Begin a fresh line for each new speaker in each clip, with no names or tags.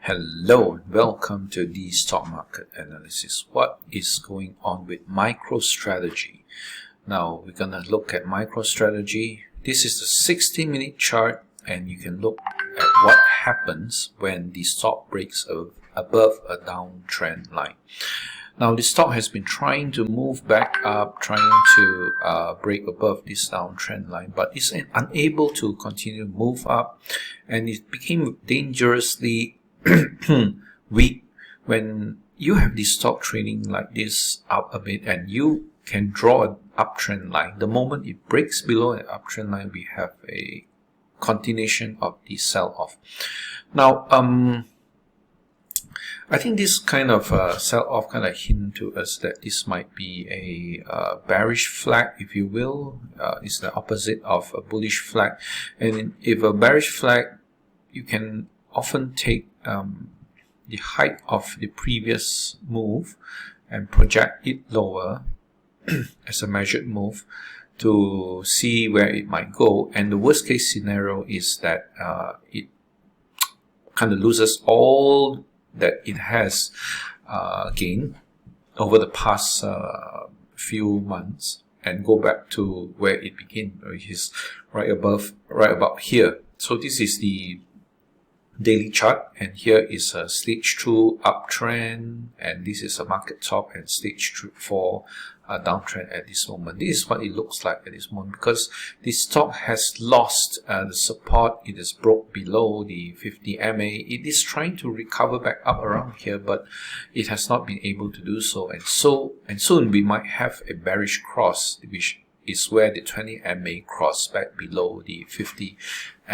Hello and welcome to the stock market analysis. What is going on with Microstrategy? Now we're gonna look at Microstrategy. This is the 60-minute chart, and you can look at what happens when the stock breaks above a downtrend line. Now the stock has been trying to move back up, trying to break above this downtrend line, but it's unable to continue to move up, and it became dangerously weak. When you have the stock trading like this up a bit and you can draw an uptrend line, the moment it breaks below an uptrend line, we have a continuation of the sell-off. Now I think this kind of sell-off kind of hint to us that this might be a bearish flag, if you will. It's the opposite of a bullish flag, and if a bearish flag, you can often take the height of the previous move and project it lower as a measured move to see where it might go. And the worst case scenario is that it kind of loses all that it has gained over the past few months and go back to where it began, which is right about here. So this is the daily chart, and here is a stage 2 uptrend, and this is a market top and stage 4 downtrend at this moment. This is what it looks like at this moment, because the stock has lost the support. It is broke below the 50 MA. It is trying to recover back up around here, but it has not been able to do so, and soon we might have a bearish cross, which is where the 20 MA cross back below the 50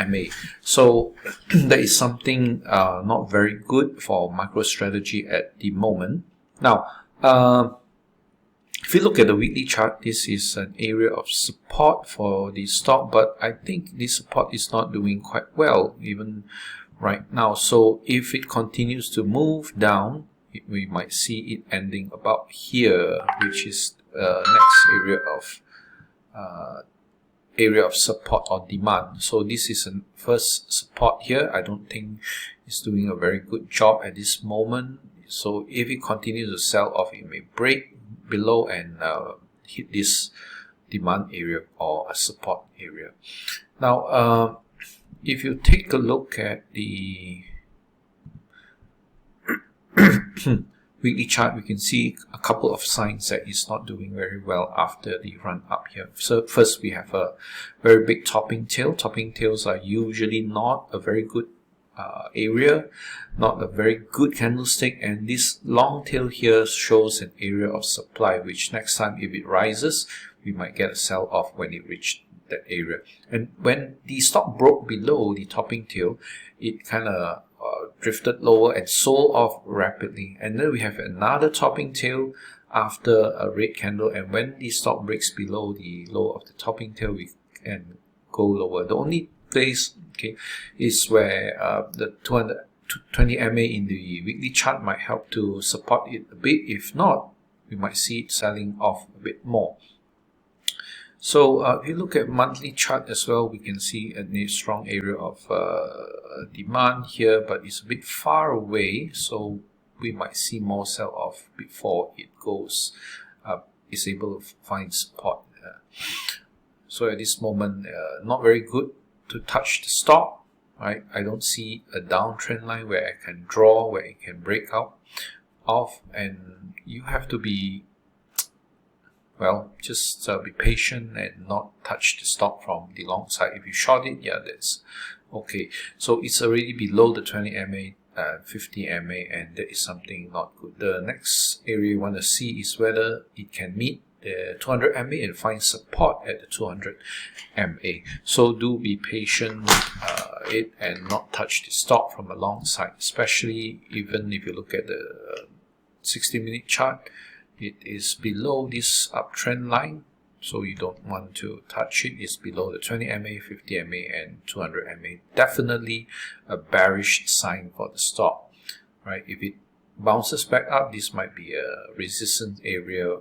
MA. So that is something not very good for MicroStrategy at the moment. Now, if you look at the weekly chart, this is an area of support for the stock, but I think this support is not doing quite well even right now. So if it continues to move down, we might see it ending about here, which is next area of support or demand. So this is a first support here. I don't think it's doing a very good job at this moment. So if it continues to sell off, it may break below and hit this demand area or a support area. Now if you take a look at the weekly chart, we can see a couple of signs that it's not doing very well after the run up here. So first, we have a very big topping tail. Topping tails are usually not a very good area, not a very good candlestick, and this long tail here shows an area of supply, which next time if it rises, we might get a sell off when it reached that area. And when the stock broke below the topping tail, it kind of drifted lower and sold off rapidly, and then we have another topping tail after a red candle, and when the stock breaks below the low of the topping tail, we can go lower. The only place, okay, is where the 220 MA in the weekly chart might help to support it a bit. If not, we might see it selling off a bit more. So if you look at monthly chart as well, we can see a strong area of demand here, but it's a bit far away, so we might see more sell off before it goes is able to find support. So at this moment, not very good to touch the stock, right? I don't see a downtrend line where I can draw, where it can break out off, and you have to be, well, just be patient and not touch the stock from the long side. If you short it, yeah, that's okay. So it's already below the 20 MA, 50 MA, and that is something not good. The next area you want to see is whether it can meet the 200 MA and find support at the 200 MA. So do be patient it and not touch the stock from a long side, especially even if you look at the 60-minute chart. It is below this uptrend line, so you don't want to touch it. It's below the 20 MA, 50 MA, and 200 MA. Definitely a bearish sign for the stock, right? If it bounces back up, this might be a resistance area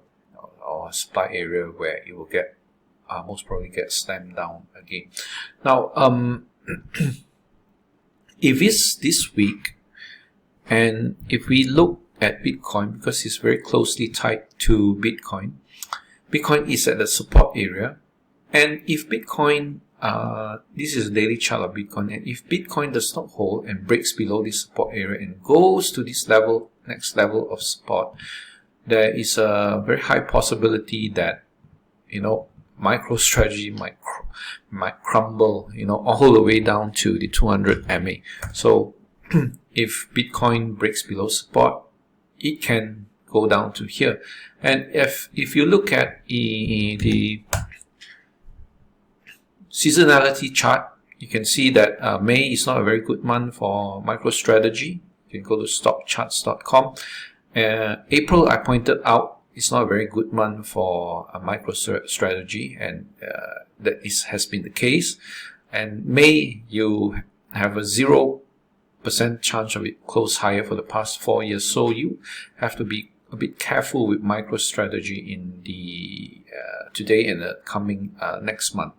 or a supply area where it will get most probably get slammed down again. Now, if it's this week, And if we look at Bitcoin, because it's very closely tied to Bitcoin, Bitcoin is at the support area. And if Bitcoin, this is a daily chart of Bitcoin, and if Bitcoin does not hold and breaks below this support area and goes to this level, next level of support, there is a very high possibility that, MicroStrategy might crumble, all the way down to the 200 MA. So if Bitcoin breaks below support, it can go down to here. And if you look at the seasonality chart, you can see that May is not a very good month for MicroStrategy. You can go to stopcharts.com. April, I pointed out, is not a very good month for MicroStrategy, and that has been the case. And May, you have a 0% chance of it close higher for the past 4 years. So you have to be a bit careful with MicroStrategy in the today and the coming next month.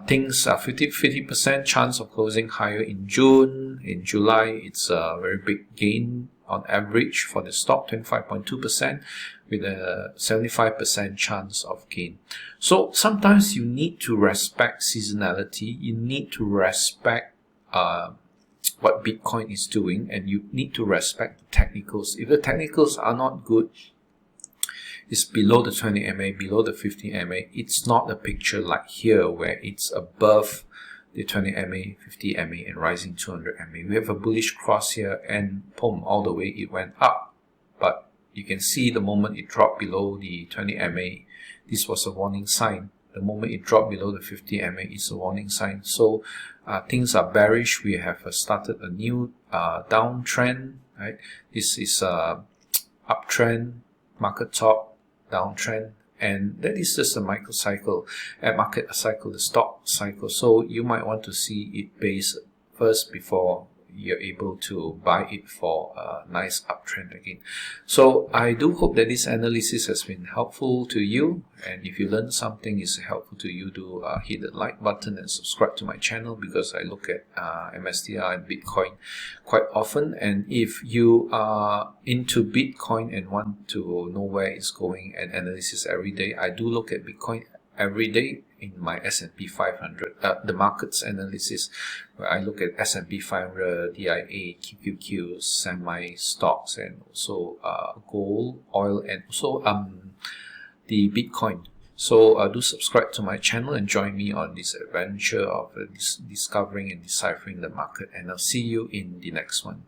Things are 50% chance of closing higher in June. In July, it's a very big gain on average for the stock, 25.2%, with a 75% chance of gain. So sometimes you need to respect seasonality. You need to respect what Bitcoin is doing, and you need to respect the technicals. If the technicals are not good, it's below the 20 MA, below the 50 MA. It's not a picture like here where it's above the 20 MA, 50 MA, and rising 200 MA. We have a bullish cross here, and boom, all the way it went up. But you can see the moment it dropped below the 20 MA, this was a warning sign. The moment it dropped below the 50 MA, it's a warning sign. So things are bearish. We have started a new downtrend. Right? This is uptrend, market top, downtrend, and that is just a microcycle, market cycle, the stock cycle. So you might want to see it base first before you're able to buy it for a nice uptrend again. So I do hope that this analysis has been helpful to you, and if you learned something is helpful to you, do hit the like button and subscribe to my channel, because I look at MSTR and Bitcoin quite often. And if you are into Bitcoin and want to know where it's going and analysis every day, I do look at Bitcoin every day in my S&P 500, the markets analysis, where I look at S&P 500, DIA, QQQ, semi-stocks, and also gold, oil, and also the Bitcoin. So do subscribe to my channel and join me on this adventure of discovering and deciphering the market, and I'll see you in the next one.